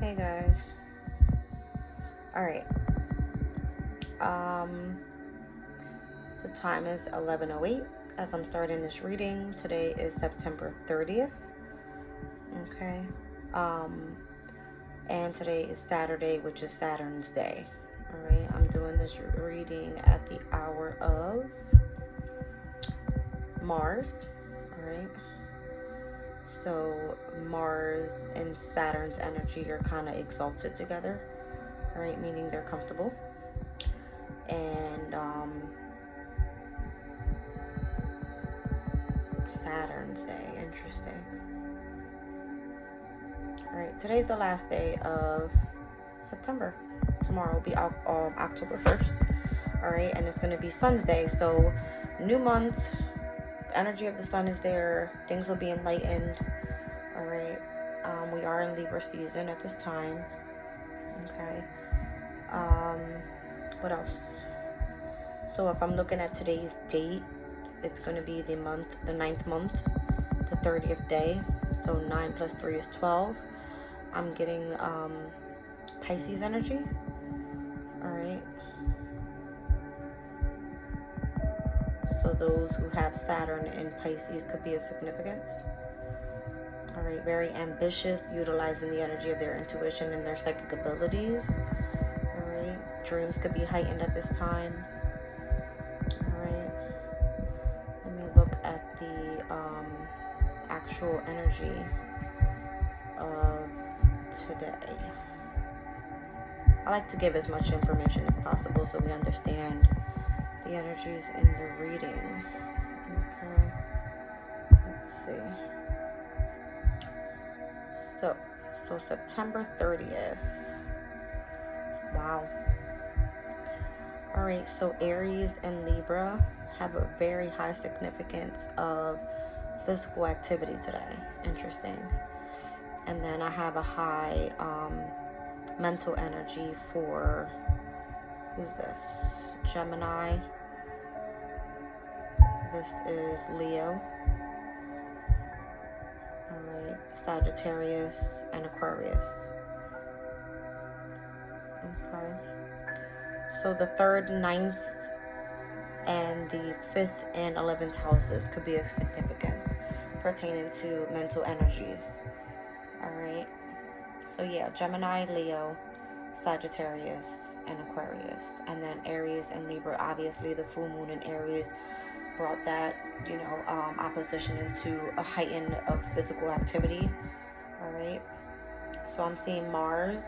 Hey guys. Alright. The time is 11:08 as I'm starting this reading. Today is September 30th. Okay. And today is Saturday, which is Saturn's Day. Alright. I'm doing this reading at the hour of Mars. Alright. So Mars and Saturn's energy are kind of exalted together. Right, meaning they're comfortable. And Saturn's Day, interesting. All right, today's the last day of September. Tomorrow will be October 1st. All right, and it's going to be Sun's Day. So new month, the energy of the sun is there. Things will be enlightened. All right, we are in Libra season at this time. Okay. What else? So if I'm looking at today's date, it's going to be the 9th month, the 30th day. So 9 plus 3 is 12. I'm getting Pisces energy. All right. So those who have Saturn in Pisces could be of significance. All right. Very ambitious, utilizing the energy of their intuition and their psychic abilities. All right. Dreams could be heightened at this time. Actual energy of today. I like to give as much information as possible so we understand the energies in the reading. Okay, let's see. So September 30th. Wow. All right, so Aries and Libra have a very high significance of physical activity today. Interesting. And then I have a high mental energy for, who's this? Gemini. This is Leo. Alright, Sagittarius and Aquarius. Okay. So the 3rd, 9th, and the 5th and 11th houses could be of significance pertaining to mental energies. Alright. So yeah, Gemini, Leo, Sagittarius, and Aquarius. And then Aries and Libra. Obviously the full moon in Aries brought that, opposition into a heightened of physical activity. Alright. So I'm seeing Mars,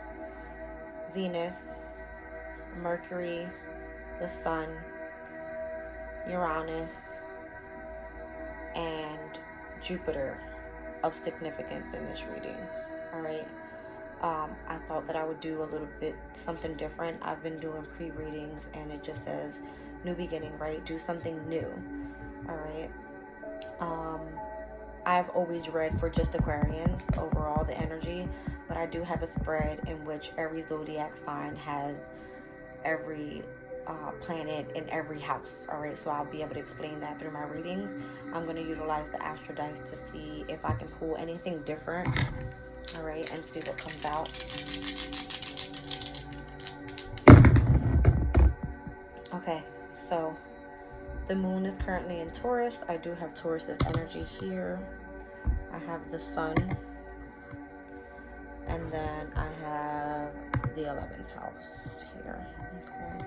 Venus, Mercury, the Sun, Uranus, and Jupiter of significance in this reading. All right. I thought that I would do a little bit something different. I've been doing pre-readings and it just says new beginning, right? Do something new. All right. I've always read for just Aquarians overall the energy, but I do have a spread in which every zodiac sign has every planet in every house. All right, so I'll be able to explain that through my readings. I'm going to utilize the Astro Dice to see if I can pull anything different. All right, and see what comes out. Okay, so the moon is currently in Taurus. I do have Taurus's energy here. I have the sun, and then I have the 11th house here. Okay.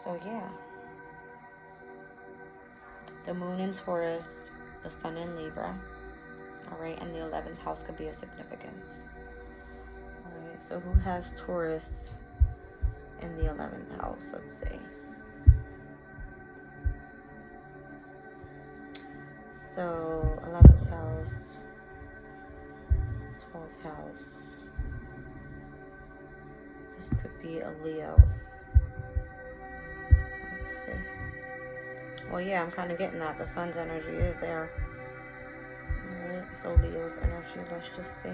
So yeah, the moon in Taurus, the sun in Libra, all right, and the 11th house could be a significance. All right, so who has Taurus in the 11th house? Let's see. So 11th house, 12th house. This could be a Leo. Well, yeah, I'm kind of getting that. The sun's energy is there. Alright, so Leo's energy, let's just see.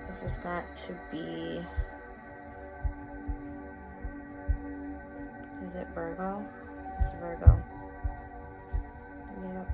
This has got to be... Is it Virgo? It's Virgo. Yep.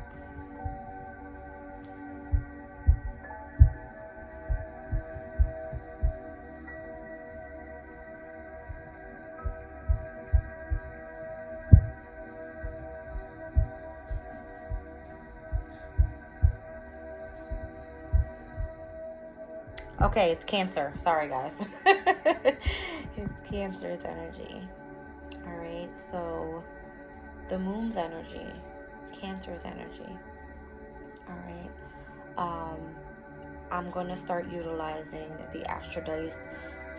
Okay, it's Cancer. Sorry, guys. It's Cancer's energy. All right, so the moon's energy, Cancer's energy. All right. I'm going to start utilizing the Astro Dice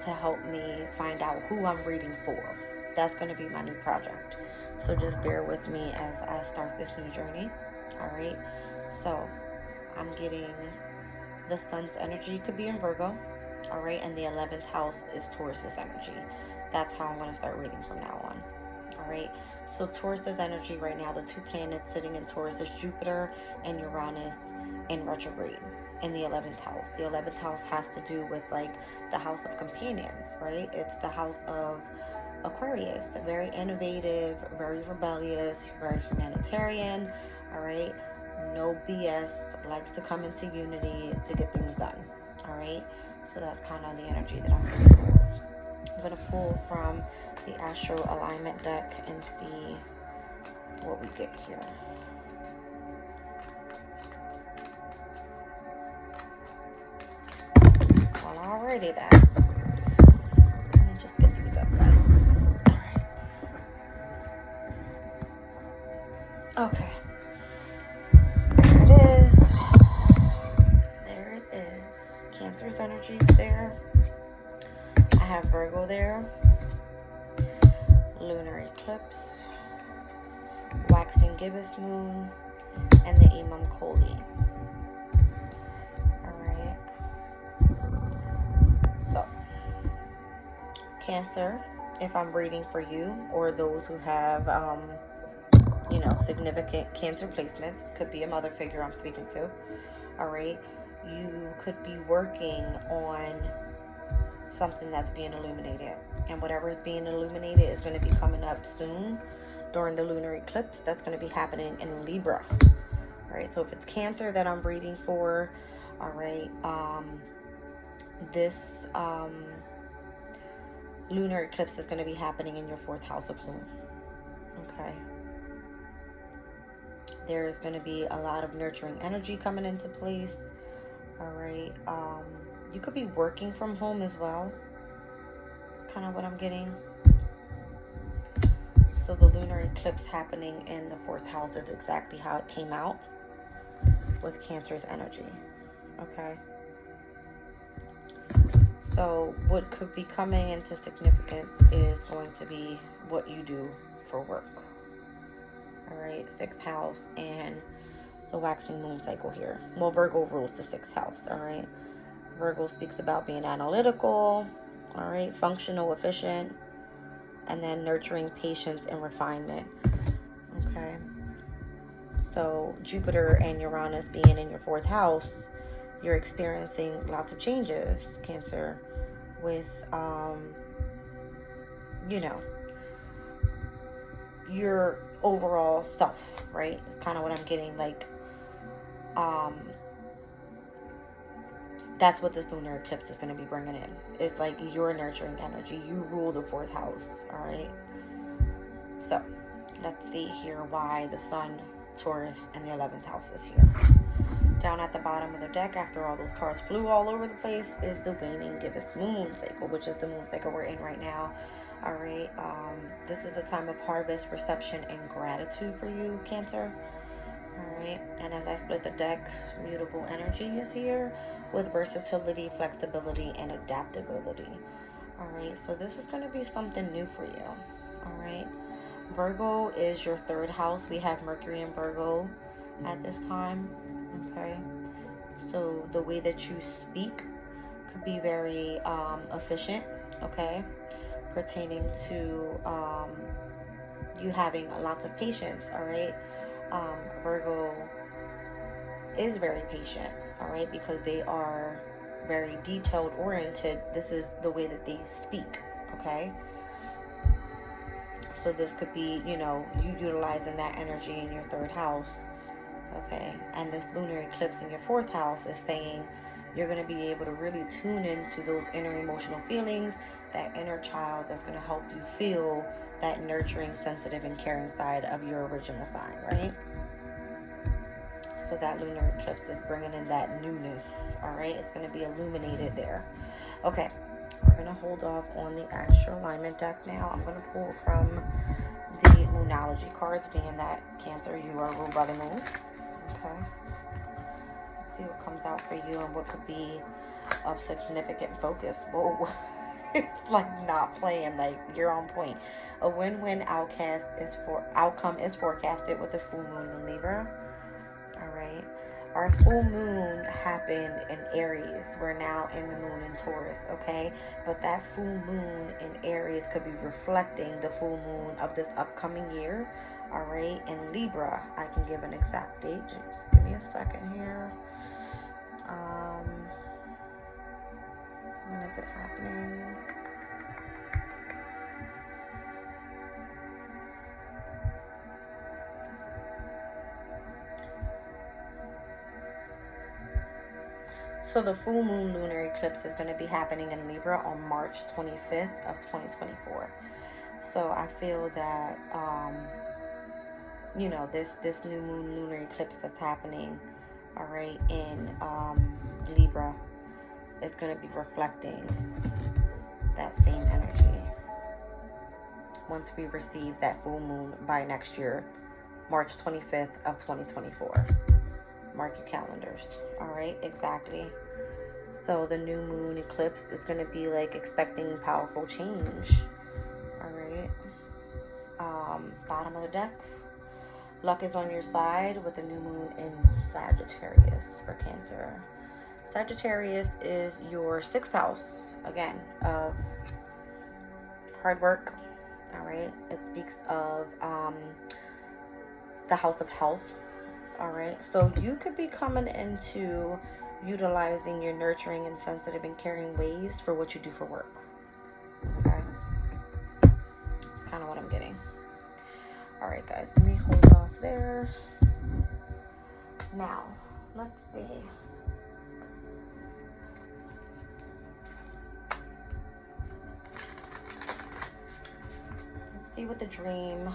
to help me find out who I'm reading for. That's going to be my new project. So just bear with me as I start this new journey. All right. So I'm getting the sun's energy could be in Virgo. All right. And the 11th house is Taurus's energy. That's how I'm going to start reading from now on. All right. So Taurus's energy right now, the two planets sitting in Taurus is Jupiter and Uranus in retrograde in the 11th house. The 11th house has to do with like the house of companions, right? It's the house of Aquarius, very innovative, very rebellious, very humanitarian, all right? No BS, likes to come into unity to get things done, all right? So that's kind of the energy that I'm going to pull. I'm going to pull from the Astro Alignment deck and see what we get here. Well, alrighty then. Let me just get these up, guys. Alright. Okay. There it is. There it is. Cancer's energy is there. I have Virgo there. Lunar eclipse. Waxing gibbous moon. And the Imam Koli. Alright. So, Cancer, if I'm reading for you or those who have, significant Cancer placements, could be a mother figure I'm speaking to. All right. You could be working on something that's being illuminated. And whatever is being illuminated is going to be coming up soon during the lunar eclipse. That's going to be happening in Libra. All right. So if it's Cancer that I'm reading for, all right, this lunar eclipse is going to be happening in your 4th house of home. Okay. There's going to be a lot of nurturing energy coming into place. All right. You could be working from home as well. Kind of what I'm getting. So the lunar eclipse happening in the 4th house is exactly how it came out with Cancer's energy. Okay. So what could be coming into significance is going to be what you do for work. All right, 6th house and the waxing moon cycle here. Well, Virgo rules the 6th house. All right, Virgo speaks about being analytical, all right, functional, efficient, and then nurturing patience and refinement. Okay, so Jupiter and Uranus being in your 4th house, you're experiencing lots of changes, Cancer, with your overall self, right? It's kind of what I'm getting, like, that's what this lunar eclipse is going to be bringing in. It's like your nurturing energy. You rule the 4th house, all right? So let's see here why the Sun, Taurus, and the 11th house is here. Down at the bottom of the deck, after all those cards flew all over the place, is the waning gibbous moon cycle, which is the moon cycle we're in right now. All right, this is a time of harvest, reception, and gratitude for you, Cancer. All right, and as I split the deck, mutable energy is here with versatility, flexibility, and adaptability. All right, so this is going to be something new for you. All right, Virgo is your 3rd house. We have Mercury in Virgo at this time. Okay, so the way that you speak could be very efficient. Okay, pertaining to you having lots of patience. All right, Virgo is very patient. All right, because they are very detailed oriented. This is the way that they speak. Okay, So this could be, you know, you utilizing that energy in your third house. Okay, and this lunar eclipse in your fourth house is saying you're going to be able to really tune into those inner emotional feelings, that inner child that's going to help you feel that nurturing, sensitive, and caring side of your original sign, right? So that lunar eclipse is bringing in that newness, all right? It's going to be illuminated there. Okay, we're going to hold off on the astral alignment deck now. I'm going to pull from the Moonology cards, being that Cancer, you are ruled by the moon. Okay. Let's see what comes out for you and what could be of significant focus. Whoa. It's like not playing, like you're on point. A win-win outcome is forecasted with the full moon in Libra. All right. Our full moon happened in Aries. We're now in the moon in Taurus, okay? But that full moon in Aries could be reflecting the full moon of this upcoming year, all right? In Libra, I can give an exact date. Just give me a second here. When is it happening? So the full moon lunar eclipse is going to be happening in Libra on March 25th of 2024. So I feel that, you know, this new moon lunar eclipse that's happening, all right, in Libra is going to be reflecting that same energy once we receive that full moon by next year, March 25th of 2024. Mark your calendars. All right, exactly. So the new moon eclipse is going to be like expecting powerful change. All right. Bottom of the deck. Luck is on your side with the new moon in Sagittarius for Cancer. Sagittarius is your sixth house, again, of hard work. All right. It speaks of the house of health. All right. So you could be coming into utilizing your nurturing and sensitive and caring ways for what you do for work. Okay. That's kind of what I'm getting. All right, guys. Let me hold off there. Now, let's see. Let's see what the Dream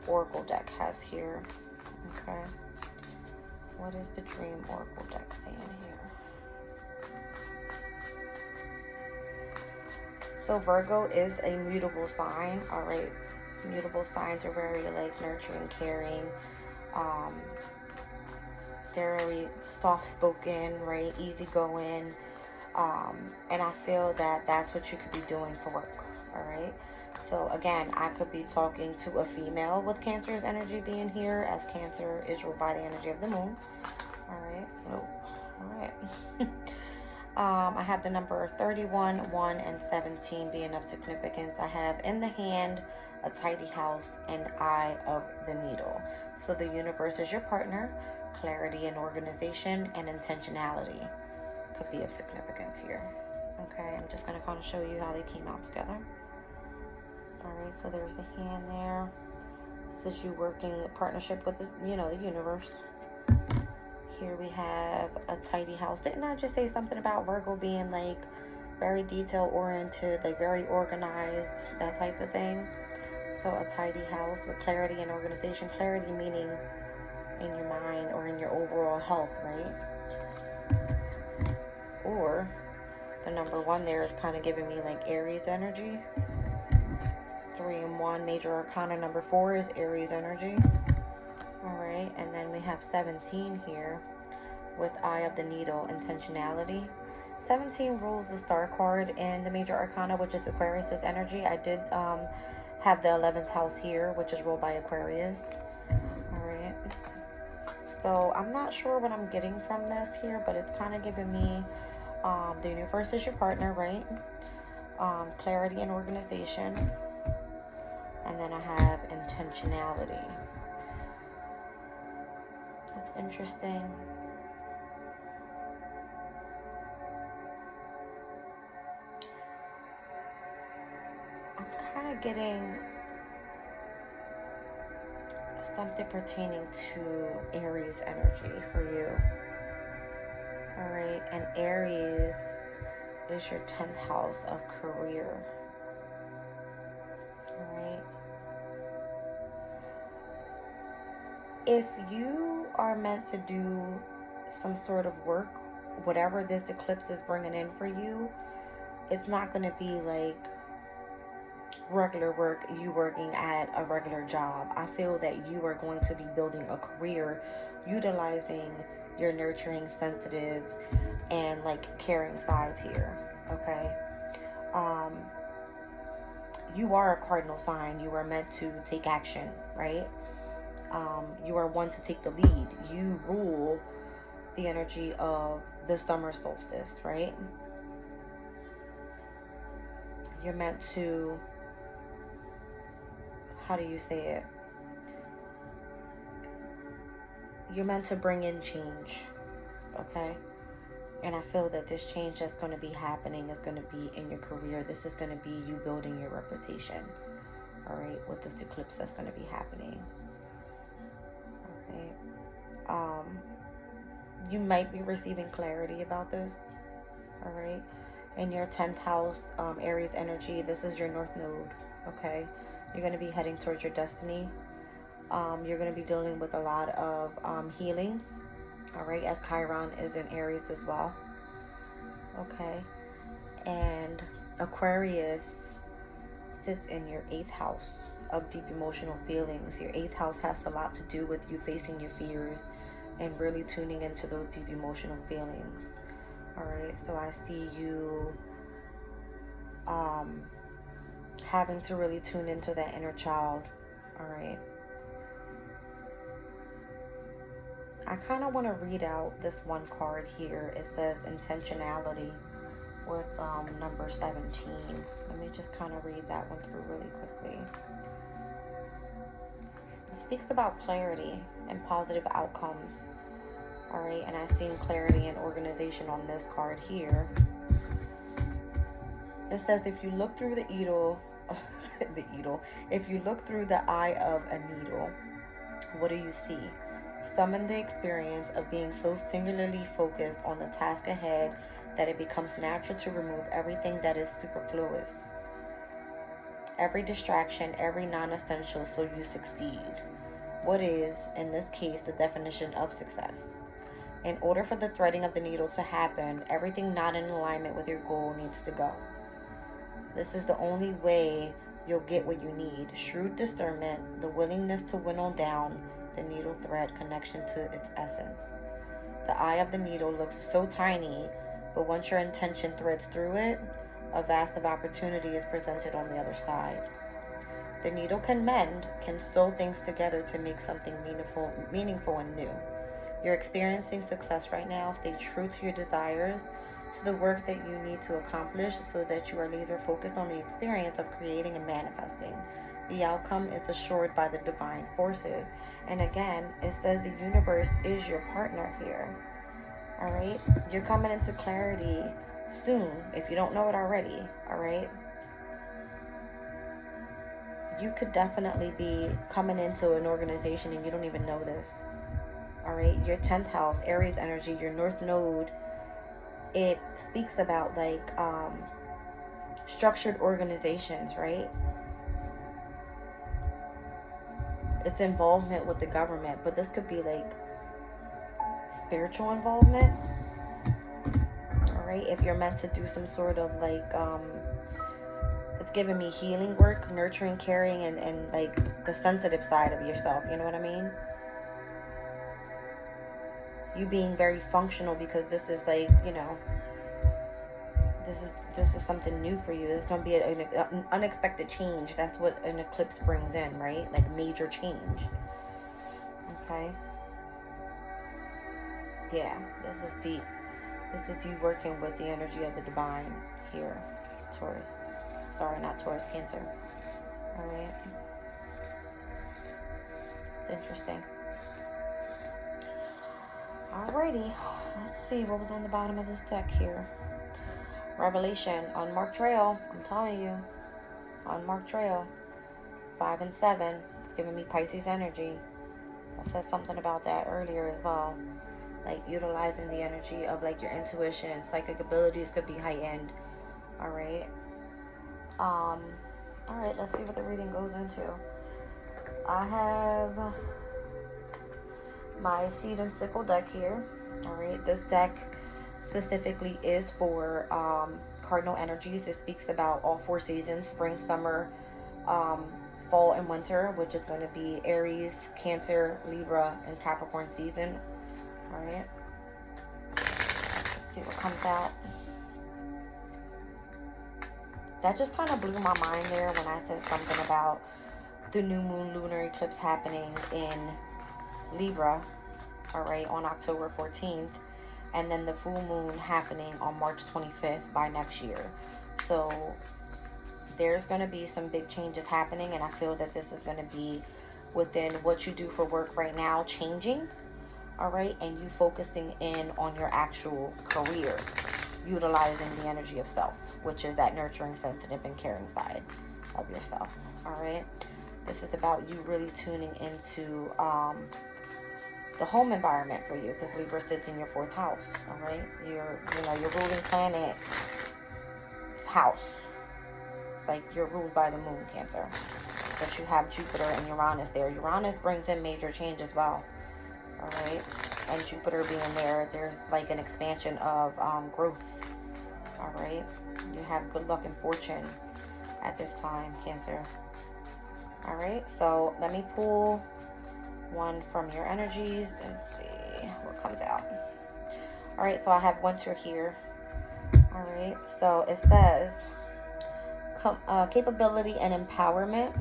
Oracle deck has here. Okay. What is the Dream Oracle deck saying here? So Virgo is a mutable sign. All right. Mutable signs are very like nurturing, caring. They're very soft-spoken, right? Easygoing. And I feel that that's what you could be doing for work. All right. So again, I could be talking to a female with Cancer's energy being here, as Cancer is ruled by the energy of the moon. All right. Oh, all right. I have the number 31, 1, and 17 being of significance. I have in the hand a tidy house and eye of the needle. So the universe is your partner. Clarity and organization and intentionality could be of significance here. Okay, I'm just going to kind of show you how they came out together. All right, so there's the hand there. This is you working in partnership with the, you know, the universe. Here we have a tidy house. Didn't I just say something about Virgo being like very detail oriented, like very organized, that type of thing? So a tidy house with clarity and organization. Clarity meaning in your mind or in your overall health, right? Or the number 1 there is kind of giving me like Aries energy. 3 and 1, major arcana number 4 is Aries energy. All right, and then we have 17 here with Eye of the Needle, intentionality. 17 rules the star card in the major arcana, which is Aquarius's energy. I did have the 11th house here, which is ruled by Aquarius. All right. So I'm not sure what I'm getting from this here, but it's kind of giving me the universe is your partner, right? Clarity and organization. And then I have intentionality. That's interesting. I'm kind of getting something pertaining to Aries energy for you. Alright, and Aries is your 10th house of career. Alright. If you are meant to do some sort of work, whatever this eclipse is bringing in for you, it's not going to be like regular work, you working at a regular job. I feel that you are going to be building a career utilizing your nurturing, sensitive, and like caring sides here. Okay. You are a cardinal sign. You are meant to take action, right? You are one to take the lead. You rule the energy of the summer solstice, right? You're meant to, how do you say it? You're meant to bring in change, okay? And I feel that this change that's going to be happening is going to be in your career. This is going to be you building your reputation, all right, with this eclipse that's going to be happening, okay? You might be receiving clarity about this, all right? In your 10th house, Aries energy, this is your North Node, okay? You're going to be heading towards your destiny. You're going to be dealing with a lot of healing, all right, as Chiron is in Aries as well, okay? And Aquarius sits in your 8th house of deep emotional feelings. Your 8th house has a lot to do with you facing your fears and really tuning into those deep emotional feelings. All right, so I see you having to really tune into that inner child. All right, I kind of want to read out this one card here. It says intentionality with number 17. Let me just kind of read that one through really quickly. It speaks about clarity and positive outcomes. All right, and I've seen clarity and organization on this card here. It says if you look through the needle, if you look through the eye of a needle, what do you see? Summon the experience of being so singularly focused on the task ahead that it becomes natural to remove everything that is superfluous, every distraction, every non-essential, so you succeed. What is, in this case, the definition of success? In order for the threading of the needle to happen, everything not in alignment with your goal needs to go. This is the only way you'll get what you need. Shrewd discernment, the willingness to winnow down the needle thread connection to its essence. The eye of the needle looks so tiny, but once your intention threads through it, a vast of opportunity is presented on the other side. The needle can mend, can sew things together to make something meaningful and new. You're experiencing success right now. Stay true to your desires, to the work that you need to accomplish, so that you are laser focused on the experience of creating and manifesting. The outcome is assured by the divine forces. And again, it says the universe is your partner here. All right? You're coming into clarity soon, if you don't know it already. All right? You could definitely be coming into an organization and you don't even know this. All right, your 10th house, Aries energy, your North Node, it speaks about like structured organizations, right? It's involvement with the government, but this could be like spiritual involvement. All right, if you're meant to do some sort of like it's giving me healing work, nurturing, caring, and like the sensitive side of yourself, you know what I mean? You being very functional, because this is like, you know, this is something new for you. It's going to be an unexpected change. That's what an eclipse brings in, right? Like major change. Okay. Yeah, this is deep. This is you working with the energy of the divine here, Taurus. Sorry, not Taurus, Cancer. All right. It's interesting. Alrighty, let's see what was on the bottom of this deck here. Revelation, unmarked trail. I'm telling you, unmarked trail. 5 and 7. It's giving me Pisces energy. I said something about that earlier as well. Like utilizing the energy of like your intuition, psychic abilities could be heightened. All right. Um, all right, let's see what the reading goes into. I have my seed and sickle deck here. All right, this deck specifically is for cardinal energies. It speaks about all four seasons: spring, summer, um, fall, and winter, which is going to be Aries, Cancer, Libra, and Capricorn season. All right, let's see what comes out. That just kind of blew my mind there when I said something about the new moon lunar eclipse happening in Libra, all right, on October 14th, and then the full moon happening on March 25th by next year. So there's going to be some big changes happening, and I feel that this is going to be within what you do for work right now changing, all right, and you focusing in on your actual career, utilizing the energy of self, which is that nurturing, sensitive, and caring side of yourself, all right. This is about you really tuning into the home environment for you, because Libra sits in your fourth house, all right. Your ruling planet house. It's like you're ruled by the moon, Cancer, but you have Jupiter and Uranus there. Uranus brings in major change as well, all right. And Jupiter being there, there's like an expansion of growth, all right. You have good luck and fortune at this time, Cancer. All right, so let me pull one from your energies and see what comes out. All right, so I have winter here. All right, so it says capability and empowerment,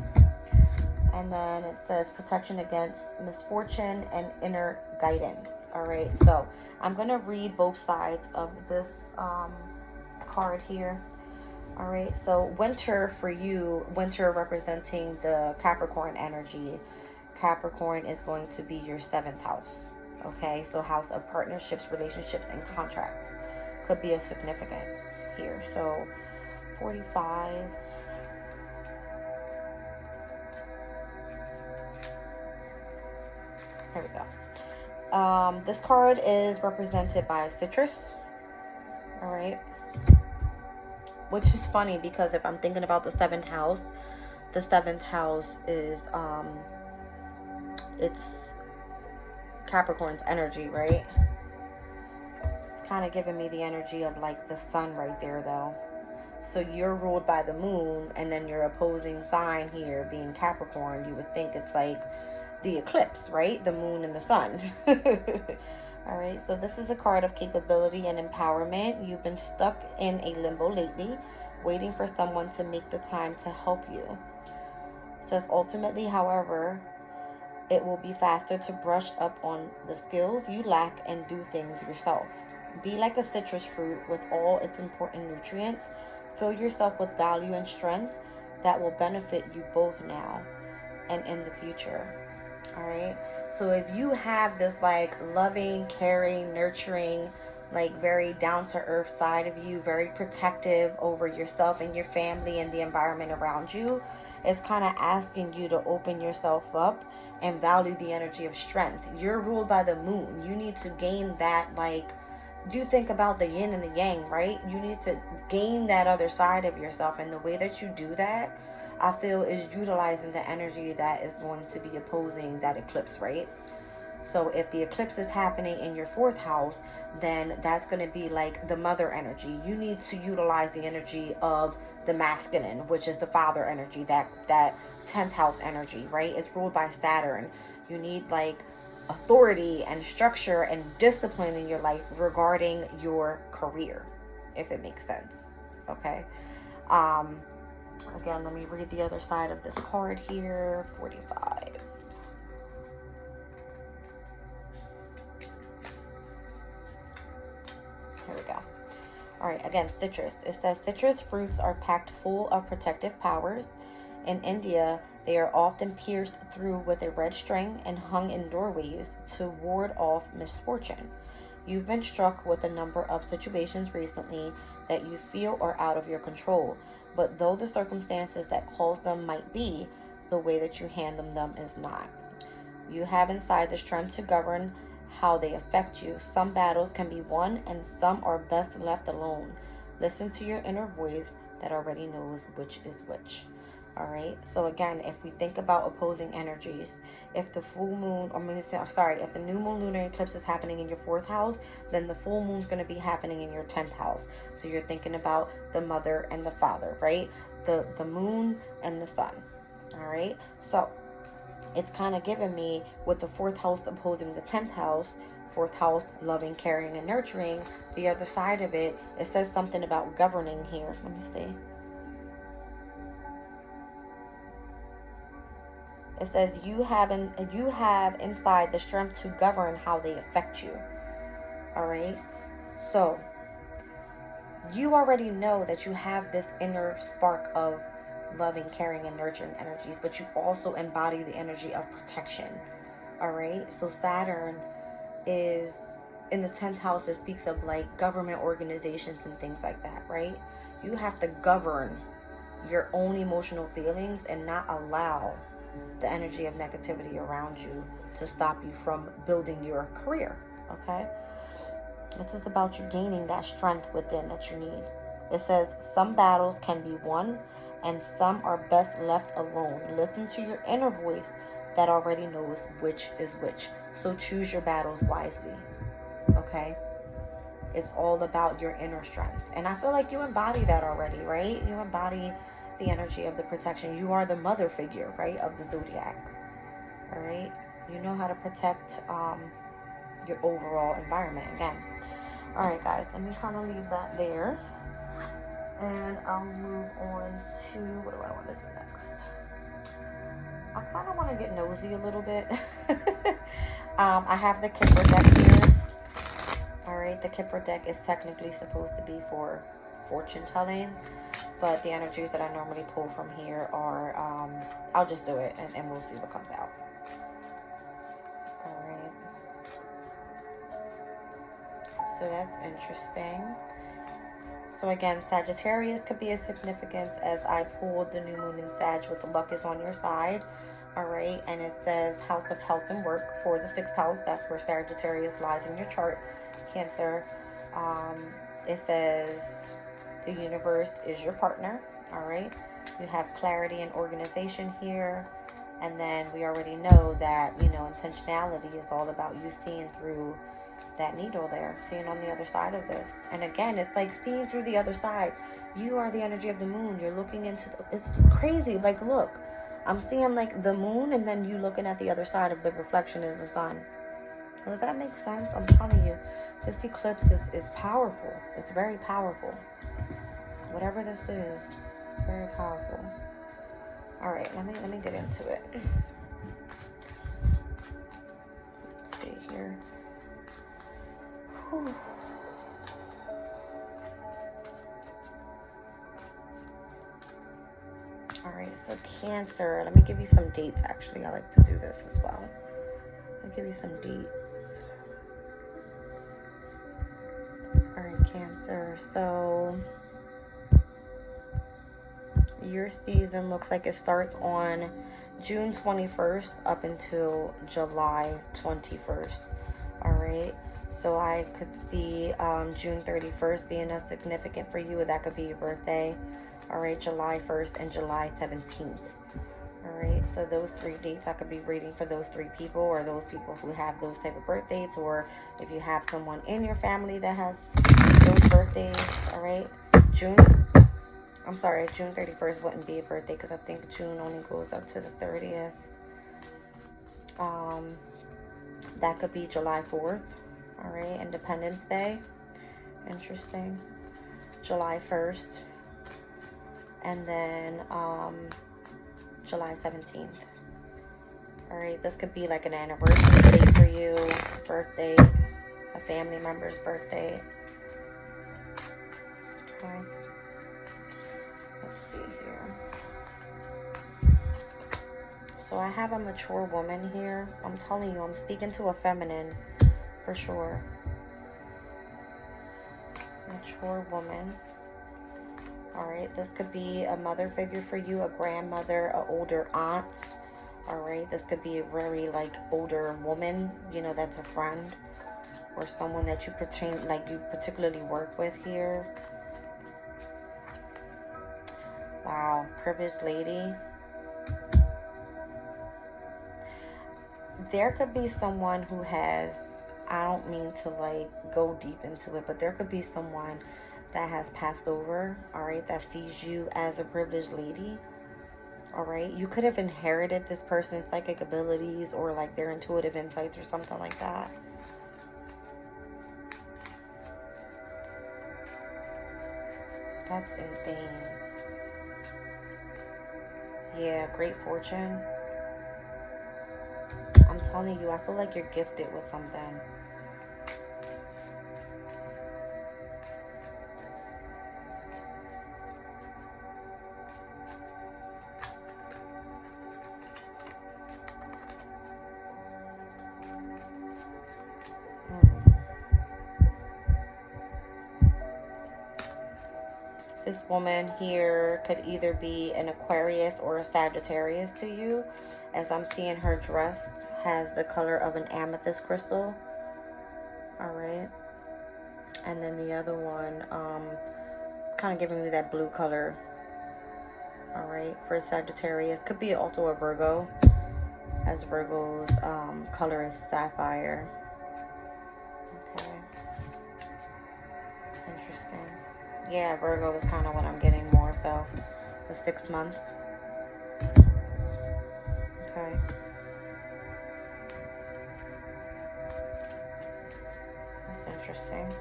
and then it says protection against misfortune and inner guidance. All right, so I'm gonna read both sides of this card here. All right, so winter for you, winter representing the Capricorn energy. Capricorn is going to be your 7th house. Okay, so house of partnerships, relationships, and contracts could be of significance here. So 45. Here we go. This card is represented by citrus. All right. Which is funny because if I'm thinking about the 7th house is it's Capricorn's energy, right? It's kind of giving me the energy of like the sun right there though. So you're ruled by the moon, and then your opposing sign here being Capricorn, you would think it's like the eclipse, right? The moon and the sun. All right, so this is a card of capability and empowerment. You've been stuck in a limbo lately, waiting for someone to make the time to help you. It says ultimately, however, it will be faster to brush up on the skills you lack and do things yourself. Be like a citrus fruit with all its important nutrients. Fill yourself with value and strength that will benefit you both now and in the future. All right, so if you have this like loving, caring, nurturing, like very down to earth side of you, very protective over yourself and your family and the environment around you, it's kind of asking you to open yourself up and value the energy of strength. You're ruled by the moon. You need to gain that, like, you think about the yin and the yang, right? You need to gain that other side of yourself, and the way that you do that, I feel, is utilizing the energy that is going to be opposing that eclipse, right? So if the eclipse is happening in your 4th house, then that's going to be like the mother energy. You need to utilize the energy of the masculine, which is the father energy, that 10th house energy, right? It's ruled by Saturn. You need like authority and structure and discipline in your life regarding your career, if it makes sense. Okay. Again, let me read the other side of this card here. 45. Here we go. All right, again, citrus. It says citrus fruits are packed full of protective powers. In India, they are often pierced through with a red string and hung in doorways to ward off misfortune. You've been struck with a number of situations recently that you feel are out of your control, but though the circumstances that cause them might be, the way that you handle them is not. You have inside the strength to govern how they affect you. Some battles can be won and some are best left alone. Listen to your inner voice that already knows which is which. All right. So again, if we think about opposing energies, if the full moon, if the new moon lunar eclipse is happening in your 4th house, then the full moon is going to be happening in your 10th house. So you're thinking about the mother and the father, right? The moon and the sun. All right. So it's kind of giving me with the 4th house opposing the 10th house, 4th house loving, caring, and nurturing. The other side of it, it says something about governing here. Let me see. It says you have inside the strength to govern how they affect you. All right. So you already know that you have this inner spark of loving, caring, and nurturing energies, but you also embody the energy of protection. All right. So Saturn is in the 10th house. It speaks of like government organizations and things like that, right? You have to govern your own emotional feelings and not allow the energy of negativity around you to stop you from building your career. Okay. This is about you gaining that strength within that you need. It says some battles can be won and some are best left alone. Listen to your inner voice that already knows which is which. So choose your battles wisely. Okay? It's all about your inner strength. And I feel like you embody that already, right? You embody the energy of the protection. You are the mother figure, right, of the zodiac. All right? You know how to protect your overall environment again. All right, guys, let me kind of leave that there. And I'll move on to, what do I want to do next? I kind of want to get nosy a little bit. I have the Kipper deck here. All right, the Kipper deck is technically supposed to be for fortune telling, but the energies that I normally pull from here are, I'll just do it and we'll see what comes out. All right. So that's interesting. So again, Sagittarius could be a significance as I pulled the new moon in Sag with the luck is on your side. All right. And it says house of health and work for the 6th house. That's where Sagittarius lies in your chart. Cancer. It says the universe is your partner. All right. You have clarity and organization here. And then we already know that, intentionality is all about you seeing through that needle there, seeing on the other side of this. And again, it's like seeing through the other side. You are the energy of the moon. You're looking into it's crazy. Like, look, I'm seeing like the moon and then you looking at the other side of the reflection is the sun. Does that make sense? I'm telling you, this eclipse is powerful. It's very powerful. Whatever this is, very powerful. All right, let me get into it. Let's see here. Whew. All right, so Cancer. Let me give you some dates. Actually, I like to do this as well. I'll give you some dates. All right, Cancer. So your season looks like it starts on June 21st up until July 21st. All right. So I could see June 31st being a significant for you. That could be your birthday. All right, July 1st and July 17th. All right, so those 3 dates, I could be reading for those 3 people or those people who have those type of birth dates, or if you have someone in your family that has those birthdays. All right, June 31st wouldn't be a birthday because I think June only goes up to the 30th. That could be July 4th. All right, Independence Day. Interesting. July 1st. And then July 17th. All right, this could be like an anniversary date for you, birthday, a family member's birthday. Okay. Let's see here. So I have a mature woman here. I'm telling you, I'm speaking to a feminine for sure. Mature woman. All right, this could be a mother figure for you, a grandmother, an older aunt. All right, this could be a very like older woman, you know, that's a friend or someone that you pertain like you particularly work with here. Wow, privileged lady. There could be someone who has, I don't mean to like go deep into it, but there could be someone that has passed over, all right, that sees you as a privileged lady. All right, you could have inherited this person's psychic abilities or like their intuitive insights or something like that. That's insane. Yeah, great fortune. I'm telling you, I feel like you're gifted with something. Mm. This woman here could either be an Aquarius or a Sagittarius to you. As I'm seeing, her dress has the color of an amethyst crystal. All right. And then the other one, kind of giving me that blue color. All right. For Sagittarius, could be also a Virgo, as Virgo's color is sapphire. Okay. It's interesting. Yeah, Virgo is kind of what I'm getting more so. The 6 month. Okay. That's interesting.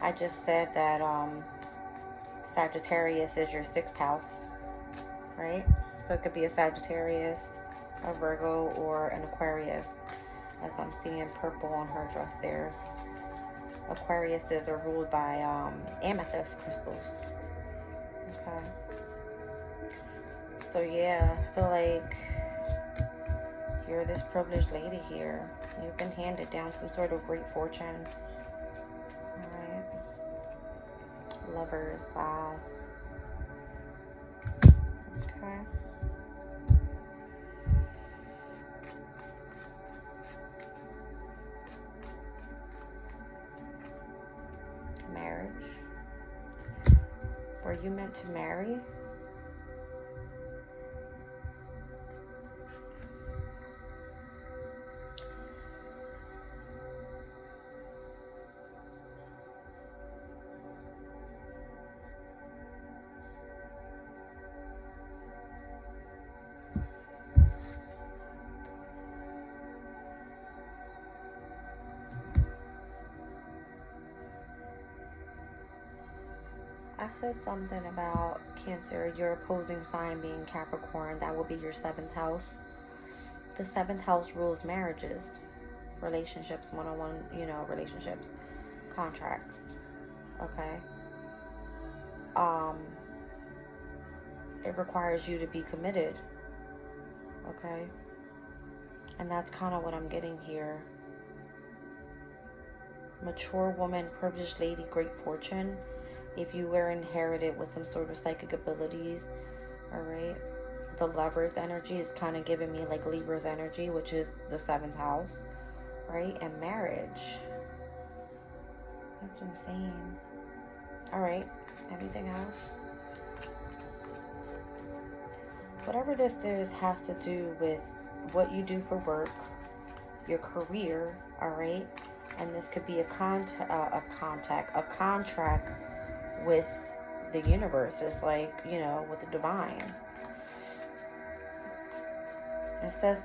I just said that Sagittarius is your 6th house, right? So it could be a Sagittarius, a Virgo, or an Aquarius, as I'm seeing purple on her dress there. Aquariuses are ruled by amethyst crystals. Okay. So yeah, I feel like you're this privileged lady here. You've been handed down some sort of great fortune. Alright. Lovers, wow. Okay. Marriage. Were you meant to marry? I said something about Cancer, your opposing sign being Capricorn. That would be your 7th house. The 7th house rules marriages, relationships, one-on-one, relationships, contracts. Okay. Um, it requires you to be committed. Okay. And that's kind of what I'm getting here. Mature woman, privileged lady, great fortune. If you were inherited with some sort of psychic abilities, all right. The Lover's energy is kind of giving me like Libra's energy, which is the 7th house, right? And marriage. That's insane. All right. Anything else? Whatever this is has to do with what you do for work, your career, all right? And this could be a contract with the universe. It's like, with the divine. It says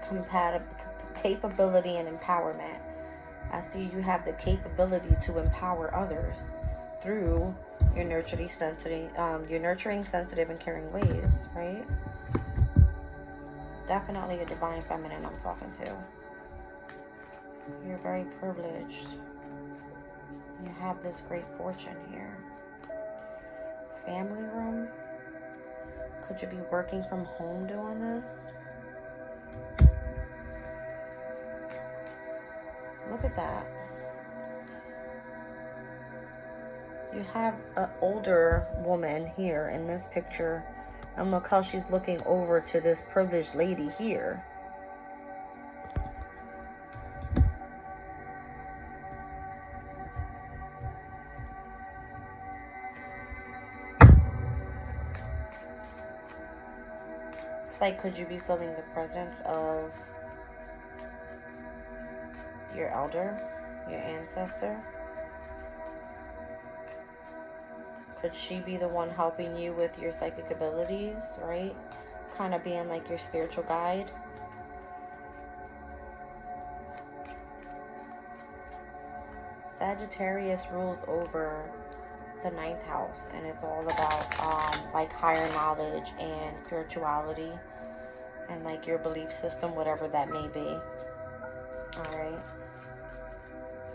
capability and empowerment. I see you have the capability to empower others through your nurturing, sensitive, and caring ways, right? Definitely a divine feminine I'm talking to. You're very privileged. You have this great fortune here. Family room. Could you be working from home doing this? Look at that. You have an older woman here in this picture, and look how she's looking over to this privileged lady here. It's like, could you be feeling the presence of your elder, your ancestor? Could she be the one helping you with your psychic abilities, right? Kind of being like your spiritual guide. Sagittarius rules over the 9th house, and it's all about like higher knowledge and spirituality and like your belief system, whatever that may be. All right.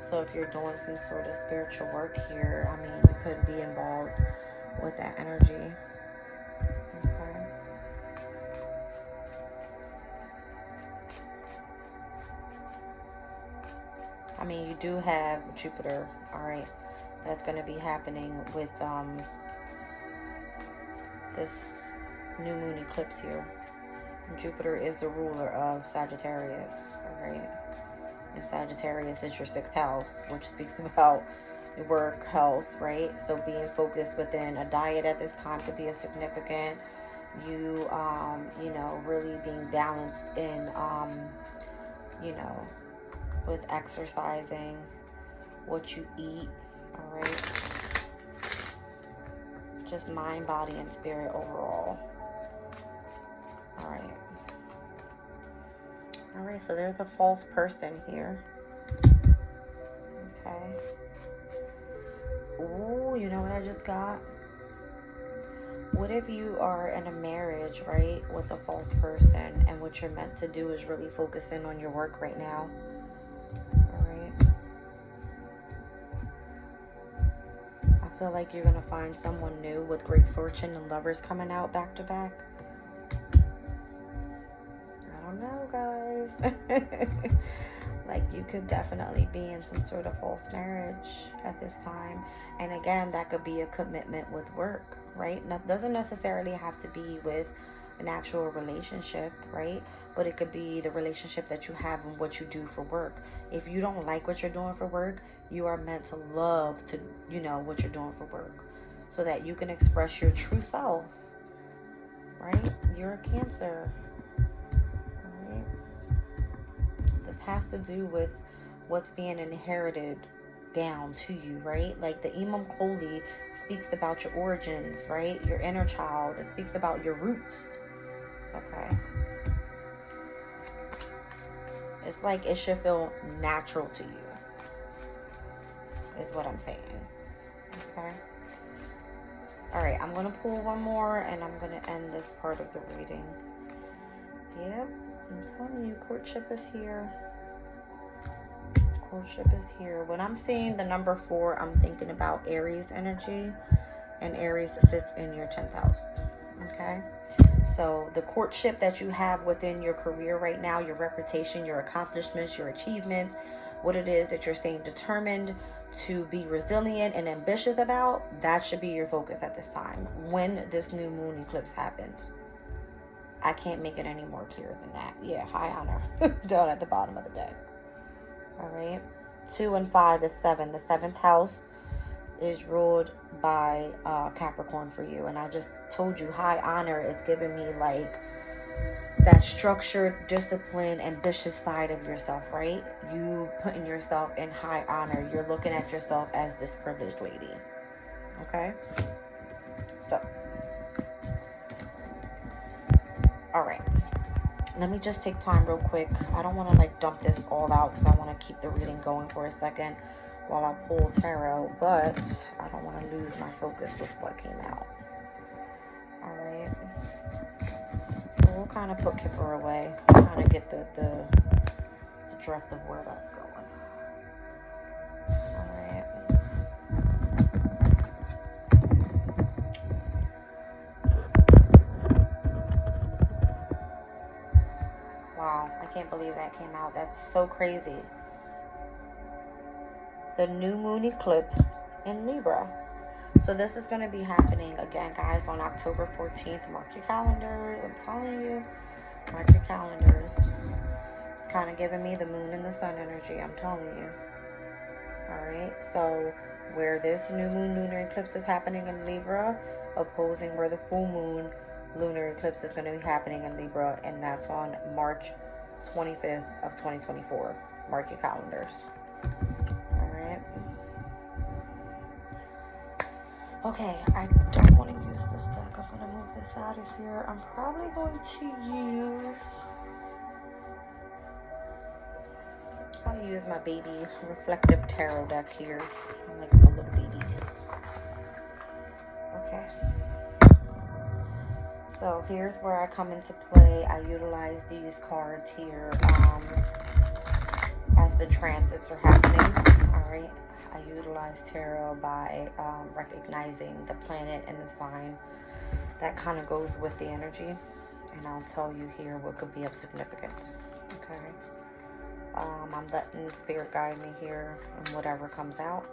So if you're doing some sort of spiritual work here, I mean, you could be involved with that energy. Okay. I mean, you do have Jupiter, all right, that's going to be happening with this new moon eclipse here. And Jupiter is the ruler of Sagittarius, all right? And Sagittarius is your 6th house, which speaks about your work, health, right? So being focused within a diet at this time could be a significant. You, you know, really being balanced in, you know, with exercising, what you eat, all right? Just mind, body, and spirit overall. All right. All right, so there's a false person here. Okay. Ooh, you know what I just got? What if you are in a marriage, right, with a false person, and what you're meant to do is really focus in on your work right now? All right. I feel like you're going to find someone new with great fortune and lovers coming out back to back. I don't know, guys. Like, you could definitely be in some sort of false marriage at this time. And again, that could be a commitment with work, right? It doesn't necessarily have to be with an actual relationship, right? But it could be the relationship that you have and what you do for work. If you don't like what you're doing for work, you are meant to love to, you know, what you're doing for work, so that you can express your true self, right? You're a Cancer. This has to do with what's being inherited down to you, right? Like the Imam Koli speaks about your origins, right? Your inner child. It speaks about your roots. Okay. It's like it should feel natural to you, is what I'm saying. Okay. All right, I'm going to pull one more and I'm going to end this part of the reading. Yep, I'm telling you, courtship is here. Courtship is here. When I'm seeing the number 4, I'm thinking about Aries energy, and Aries sits in your 10th house. Okay. So the courtship that you have within your career right now, your reputation, your accomplishments, your achievements, what it is that you're staying determined to be resilient and ambitious about, that should be your focus at this time when this new moon eclipse happens. I can't make it any more clear than that. Yeah, high honor down at the bottom of the deck. All right. 2 and 5 is 7. The 7th house is ruled by Capricorn for you. And I just told you, high honor is giving me like that structured, disciplined, ambitious side of yourself, right? You putting yourself in high honor. You're looking at yourself as this privileged lady. Okay? So, all right. Let me just take time real quick. I don't want to like dump this all out because I want to keep the reading going for a second while I pull tarot, but I don't want to lose my focus with what came out. All right. So we'll kind of put Kipper away, kind of get the drift of where that's going. All right. Wow, I can't believe that came out. That's so crazy. The new moon eclipse in Libra. So this is going to be happening again, guys, on October 14th. Mark your calendars. I'm telling you, mark your calendars. It's kind of giving me the moon and the sun energy. I'm telling you. All right. So where this new moon lunar eclipse is happening in Libra, opposing where the full moon lunar eclipse is going to be happening in Libra, and that's on March 25th of 2024. Mark your calendars. All right. Okay, I don't want to use this deck. I'm going to move this out of here. I'm probably going to use my baby reflective tarot deck here. I like my little babies. Okay. So here's where I come into play. I utilize these cards here as the transits are happening. All right. I utilize tarot by recognizing the planet and the sign that kind of goes with the energy, and I'll tell you here what could be of significance. Okay. I'm letting spirit guide me here and whatever comes out.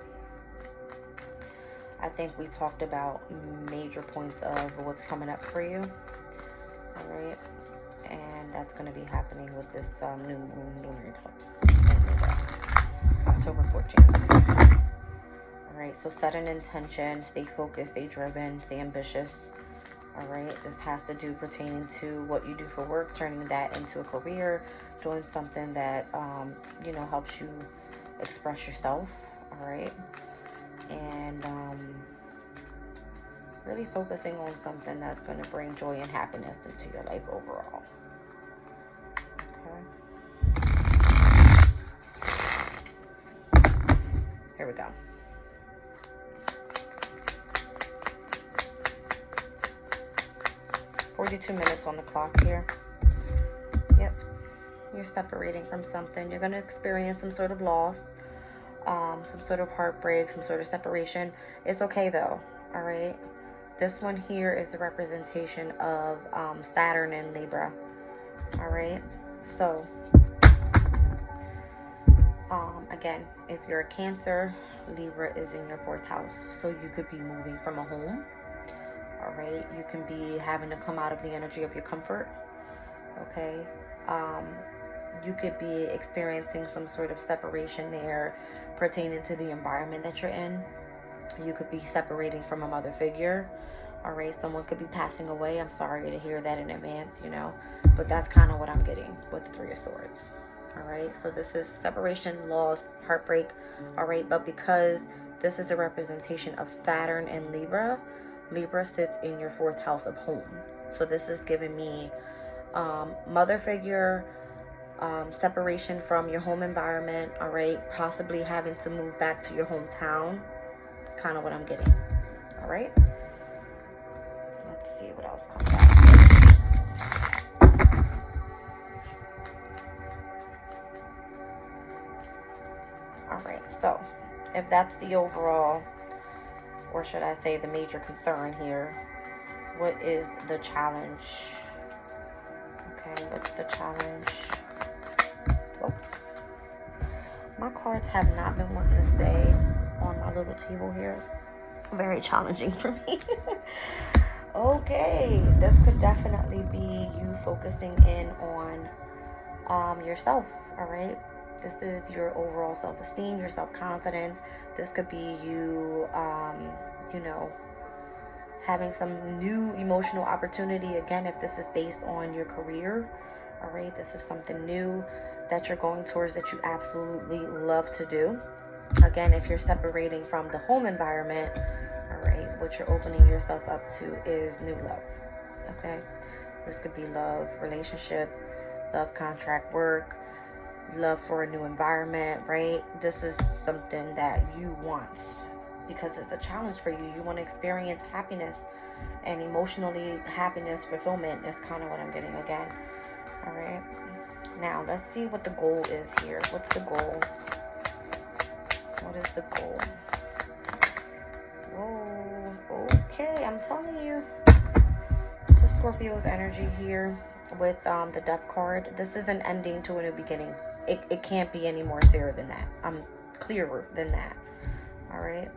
I think we talked about major points of what's coming up for you. All right. And that's going to be happening with this new moon lunar eclipse October 14th. All right. So set an intention, stay focused, stay driven, stay ambitious. All right. This has to do pertaining to what you do for work, turning that into a career, doing something that, helps you express yourself. All right. And really focusing on something that's going to bring joy and happiness into your life overall. Okay. Here we go. $42 on the clock here. Yep. You're separating from something. You're going to experience some sort of loss, some sort of heartbreak, some sort of separation. It's okay though. All right. This one here is the representation of Saturn in Libra. All right. So, again, if you're a Cancer, Libra is in your 4th house. So you could be moving from a home. All right. You can be having to come out of the energy of your comfort. Okay. You could be experiencing some sort of separation there pertaining to the environment that you're in. You could be separating from a mother figure. All right, someone could be passing away. I'm sorry to hear that in advance, but that's kind of what I'm getting with the 3 of Swords. All right, so this is separation, loss, heartbreak. All right, but because this is a representation of Saturn and Libra, Libra sits in your 4th house of home. So this is giving me mother figure, separation from your home environment. All right, possibly having to move back to your hometown. It's kind of what I'm getting. All right. Let's see what else comes out. All right. So if that's the overall, or should I say the major concern here, what is the challenge? Okay. What's the challenge? Oh. My cards have not been wanting to stay on my little table here. Very challenging for me. Okay, this could definitely be you focusing in on yourself. All right, this is your overall self-esteem, your self-confidence. This could be you having some new emotional opportunity. Again, if this is based on your career, all right, this is something new that you're going towards that you absolutely love to do. Again, if you're separating from the home environment, all right, what you're opening yourself up to is new love. Okay, this could be love, relationship, love, contract, work, love for a new environment, right? This is something that you want because it's a challenge for you. You want to experience happiness and emotionally happiness, fulfillment is kind of what I'm getting again. All right, now let's see what the goal is here. What's the goal? What is the goal? Whoa, okay, I'm telling you. This is Scorpio's energy here with the Death card. This is an ending to a new beginning. It can't be any more clearer than that. I'm clearer than that. All right.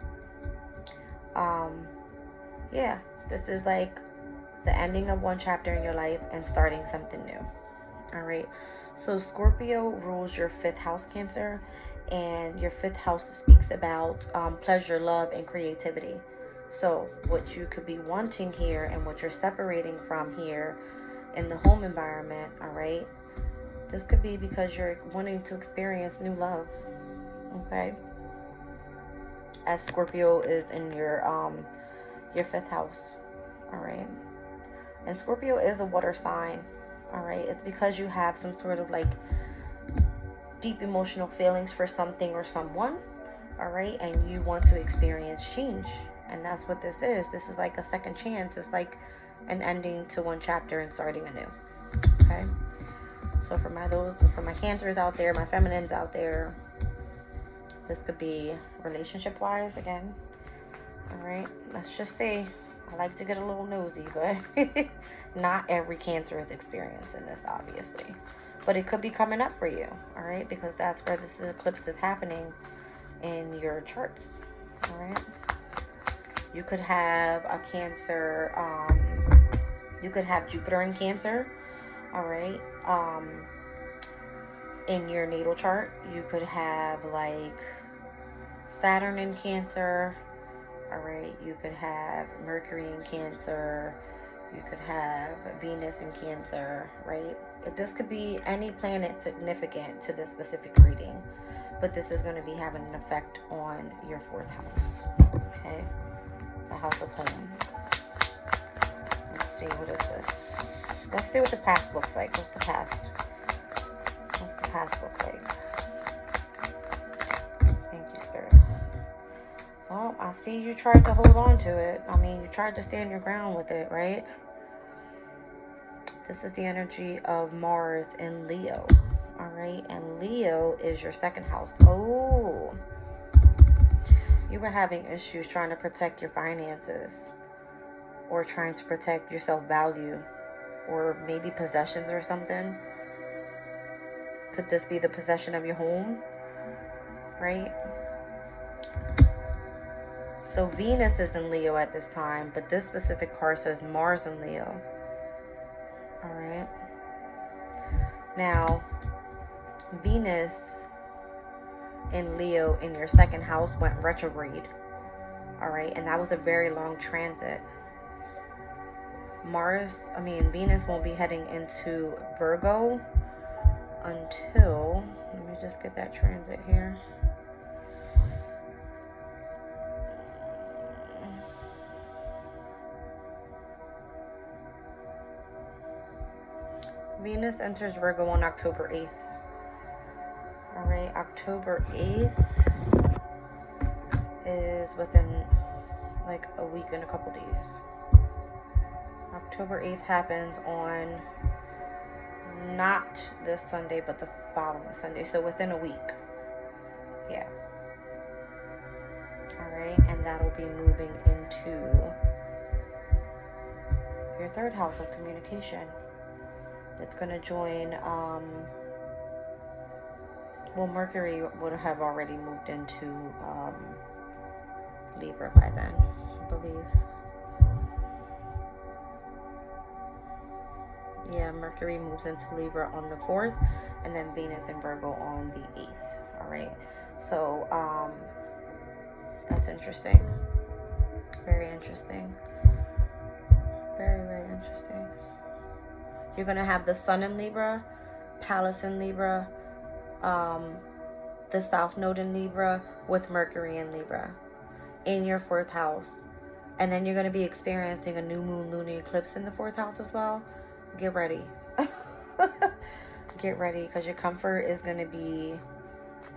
Yeah, this is like the ending of one chapter in your life and starting something new. All right. So Scorpio rules your fifth house, Cancer, and your fifth house speaks about pleasure, love, and creativity. So what you could be wanting here and what you're separating from here in the home environment, all right? This could be because you're wanting to experience new love, okay? As Scorpio is in your fifth house, all right? And Scorpio is a water sign, all right? It's because you have some sort of like deep emotional feelings for something or someone, all right? And you want to experience change. And that's what this is. This is like a second chance. It's like an ending to one chapter and starting anew, okay? So for my Cancers out there, my feminines out there, this could be relationship wise again. All right, let's just say I like to get a little nosy, but not every Cancer is experiencing this, obviously. But it could be coming up for you, all right, because that's where this eclipse is happening in your charts, all right. You could have a Cancer, you could have Jupiter in Cancer, all right. In your natal chart, you could have like Saturn in Cancer, all right. You could have Mercury in Cancer. You could have Venus in Cancer, right? This could be any planet significant to this specific reading, but this is going to be having an effect on your fourth house, okay? The house of home. Let's see, what is this? Let's see what the past looks like. What's the past? What's the past look like? Thank you, Spirit. Well, I see you tried to hold on to it. I mean, you tried to stand your ground with it, right? This is the energy of Mars in Leo, all right? And Leo is your second house. Oh, you were having issues trying to protect your finances or trying to protect your self-value or maybe possessions or something. Could this be the possession of your home, right? So Venus is in Leo at this time, but this specific card says Mars in Leo. All right. Now, Venus in Leo in your second house went retrograde. All right. And that was a very long transit. Venus won't be heading into Virgo until, let me just get that transit here. Venus enters Virgo on October 8th. All right, October 8th is within like a week and a couple days. October 8th happens on not this Sunday, but the following Sunday. So within a week. Yeah. All right, and that'll be moving into your third house of communication. It's going to join, Mercury would have already moved into Libra by then, I believe. Yeah, Mercury moves into Libra on the 4th, and then Venus in Virgo on the 8th, all right? So, that's interesting. Very interesting. Very, very interesting. You're going to have the Sun in Libra, Pallas in Libra, the South Node in Libra with Mercury in Libra in your fourth house. And then you're going to be experiencing a new moon lunar eclipse in the fourth house as well. Get ready. Get ready, because your comfort is going to be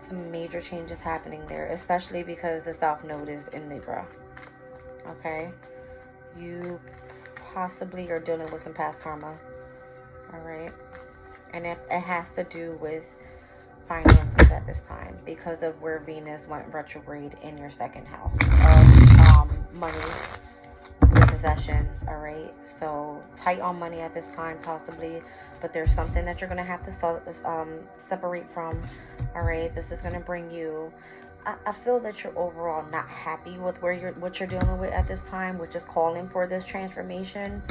some major changes happening there, especially because the South Node is in Libra. Okay? You possibly are dealing with some past karma. All right, and it has to do with finances at this time because of where Venus went retrograde in your second house of money, your possessions. All right, so tight on money at this time possibly, but there's something that you're going to have to separate from. All right, this is going to bring you I feel that you're overall not happy with what you're dealing with at this time, which is calling for this transformation.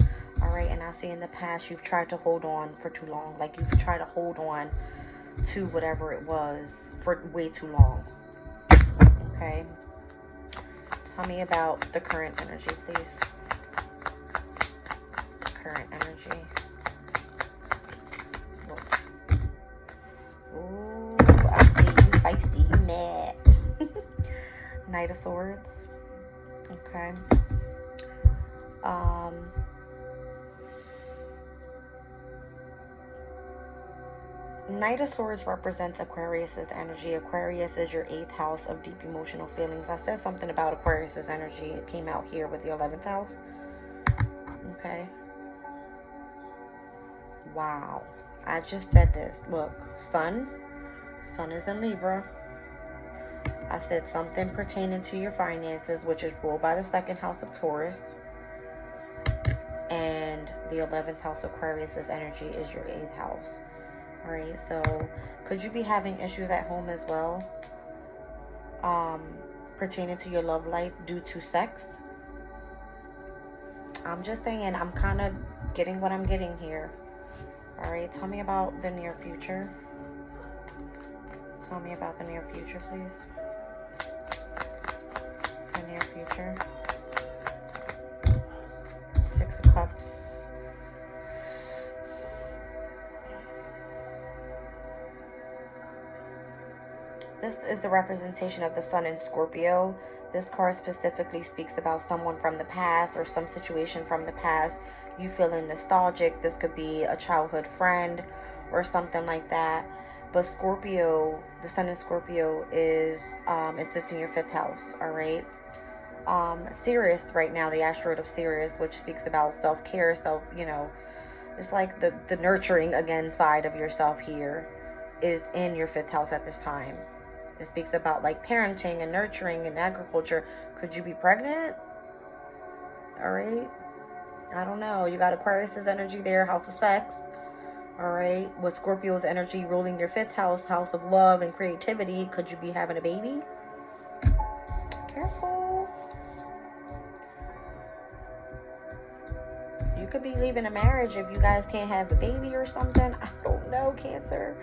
All right, and I see in the past you've tried to hold on for too long. Like you've tried to hold on to whatever it was for way too long. Okay. Tell me about the current energy, please. Current energy. Ooh, I see you feisty, you mad. Knight of Swords. Okay. Knight of Swords represents Aquarius's energy. Aquarius is your 8th house of deep emotional feelings. I said something about Aquarius's energy. It came out here with the 11th house. Okay. Wow. I just said this. Look, Sun is in Libra. I said something pertaining to your finances, which is ruled by the 2nd house of Taurus. And the 11th house of Aquarius's energy is your 8th house. Alright, so could you be having issues at home as well? Pertaining to your love life due to sex? I'm just saying, I'm kind of getting what I'm getting here. Alright, tell me about the near future. Tell me about the near future, please. The near future. 6 of Cups. This is the representation of the Sun in Scorpio. This card specifically speaks about someone from the past or some situation from the past. You feeling nostalgic. This could be a childhood friend or something like that. But Scorpio, the Sun in Scorpio is, it sits in your 5th house, all right? Sirius right now, the asteroid of Sirius, which speaks about self-care, it's like the nurturing again side of yourself here is in your 5th house at this time. It speaks about like parenting and nurturing and agriculture. Could you be pregnant? All right. I don't know. You got Aquarius's energy there, house of sex. All right. With Scorpio's energy ruling your 5th house, house of love and creativity. Could you be having a baby? Careful. You could be leaving a marriage if you guys can't have a baby or something. I don't know, Cancer.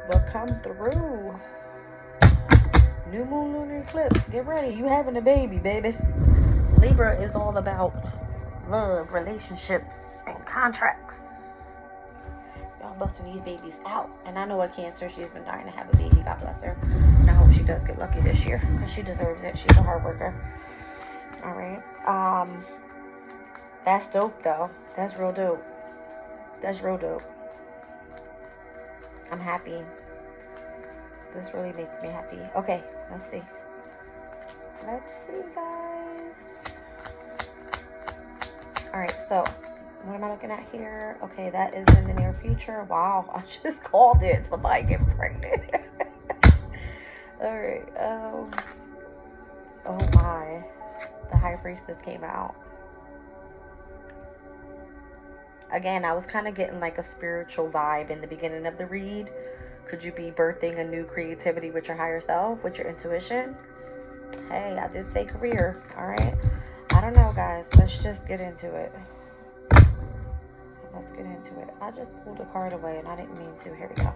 But come through. New moon, lunar eclipse. Get ready. You having a baby, baby. Libra is all about love, relationships, and contracts. Y'all busting these babies out. And I know a Cancer. She's been dying to have a baby. God bless her. And I hope she does get lucky this year because she deserves it. She's a hard worker. All right. That's dope, though. That's real dope. That's real dope. I'm happy. This really makes me happy. Okay, let's see. Let's see, guys. Alright, so what am I looking at here? Okay, that is in the near future. Wow, I just called it. Somebody get pregnant. Alright, oh my. The High Priestess came out. Again, I was kind of getting like a spiritual vibe in the beginning of the read. Could you be birthing a new creativity with your higher self, with your intuition? Hey, I did say career, all right? I don't know, guys. Let's just get into it. Let's get into it. I just pulled a card away, and I didn't mean to. Here we go.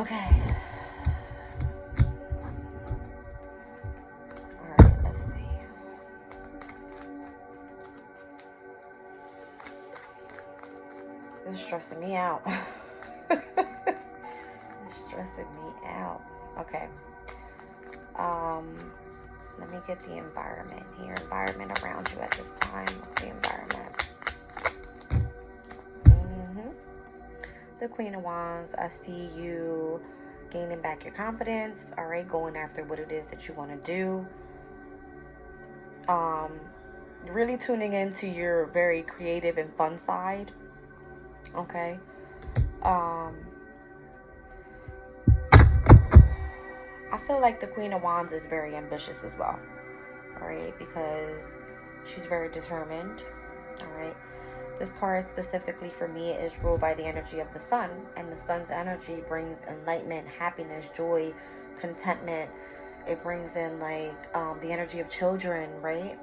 Okay. All right, let's see. This is stressing me out. Stressing me out. Okay. Let me get the environment here. Environment around you at this time. What's the environment? The Queen of Wands. I see you gaining back your confidence. All right, going after what it is that you want to do. Really tuning into your very creative and fun side. Okay. I feel like the Queen of Wands is very ambitious as well, all right, because she's very determined, all right. This card specifically for me is ruled by the energy of the Sun, and the Sun's energy brings enlightenment, happiness, joy, contentment. It brings in like the energy of children, right?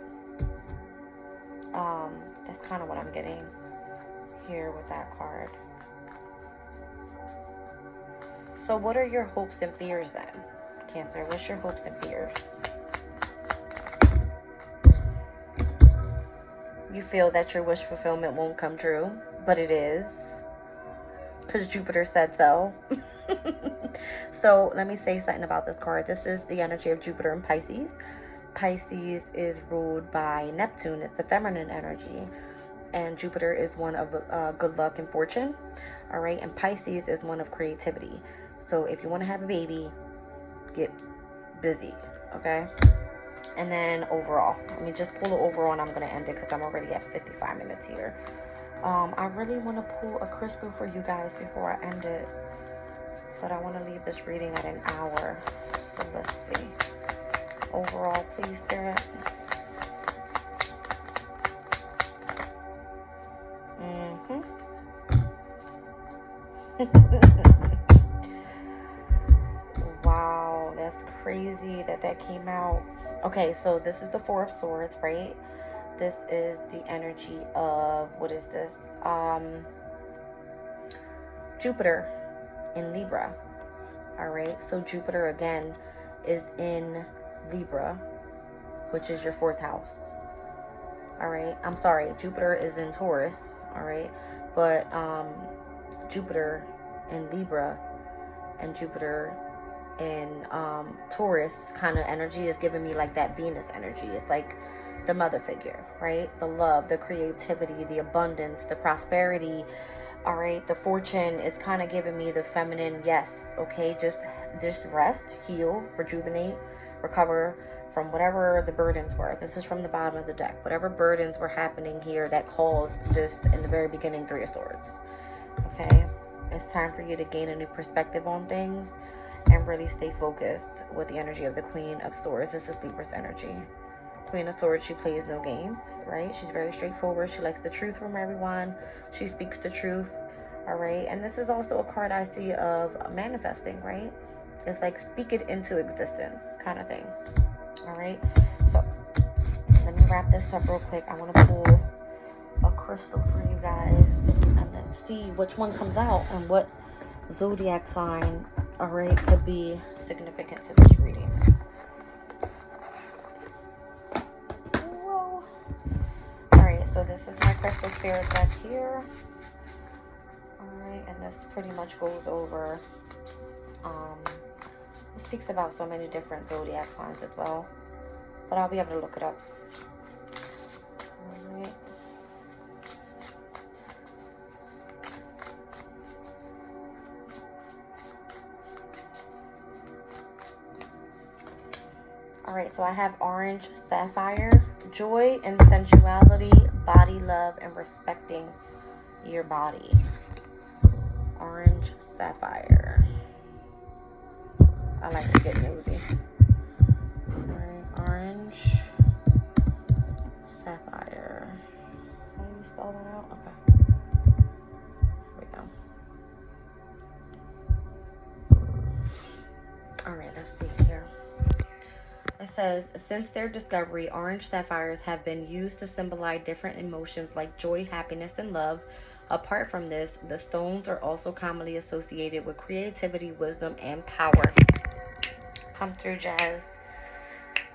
That's kind of what I'm getting here with that card. So what are your hopes and fears then, Cancer? What's your hopes and fears? You feel that your wish fulfillment won't come true, but it is, because Jupiter said so. So let me say something about this card. This is the energy of Jupiter and Pisces. Pisces is ruled by Neptune. It's a feminine energy. And Jupiter is one of good luck and fortune. All right. And Pisces is one of creativity. So if you want to have a baby, get busy. Okay. And then overall, let me just pull the overall, and I'm going to end it because I'm already at 55 minutes here. I really want to pull a crystal for you guys before I end it, but I want to leave this reading at an hour. So let's see. Overall, please, Spirit. Wow, that's crazy that came out. Okay, so this is the Four of Swords, right? This is the energy of, what is this? Jupiter in Libra. All right, so Jupiter again is in Libra, which is your 4th house. All right, I'm sorry, Jupiter is in Taurus. All right, but Jupiter in Libra and Jupiter in Taurus kind of energy is giving me like that Venus energy. It's like the mother figure, right? The love, the creativity, the abundance, the prosperity. All right, the fortune is kind of giving me the feminine. Yes, okay, just rest, heal, rejuvenate, recover from whatever the burdens were. This is from the bottom of the deck. Whatever burdens were happening here that caused this in the very beginning 3 of Swords. Okay, it's time for you to gain a new perspective on things and really stay focused with the energy of the Queen of Swords. This is Libra's energy. Queen of Swords, she plays no games, right? She's very straightforward. She likes the truth from everyone. She speaks the truth, all right? And this is also a card I see of manifesting, right? It's like speak it into existence kind of thing, all right? So let me wrap this up real quick. I want to pull a crystal for you guys and then see which one comes out and what zodiac sign, all right, could be significant to this reading. So this is my crystal spirit deck here. Alright, and this pretty much goes over, it speaks about so many different zodiac signs as well. But I'll be able to look it up. Alright. Alright, so I have orange sapphire, joy and sensuality, body love, and respecting your body. Orange sapphire. I like to get nosy. Alright, orange sapphire. How do you spell that out? Okay. Here we go. Alright, let's see here. It says, since their discovery, orange sapphires have been used to symbolize different emotions like joy, happiness, and love. Apart from this, the stones are also commonly associated with creativity, wisdom, and power. Come through, Jazz.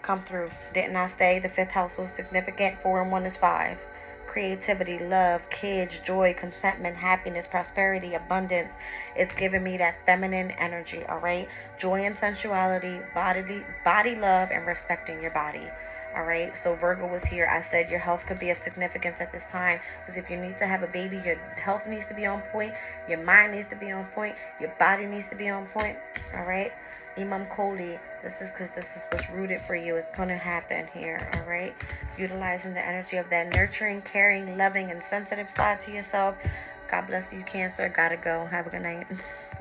Come through. Didn't I say the 5th house was significant? 4 and 1 is 5. Creativity, love, kids, joy, contentment, happiness, prosperity, abundance. It's giving me that feminine energy, all right? Joy and sensuality, body love, and respecting your body, all right? So Virgo was here. I said your health could be of significance at this time because if you need to have a baby, your health needs to be on point, your mind needs to be on point, your body needs to be on point, all right? Imam Koli, this is because this is what's rooted for you. It's going to happen here, all right? Utilizing the energy of that nurturing, caring, loving, and sensitive side to yourself. God bless you, Cancer. Gotta go. Have a good night.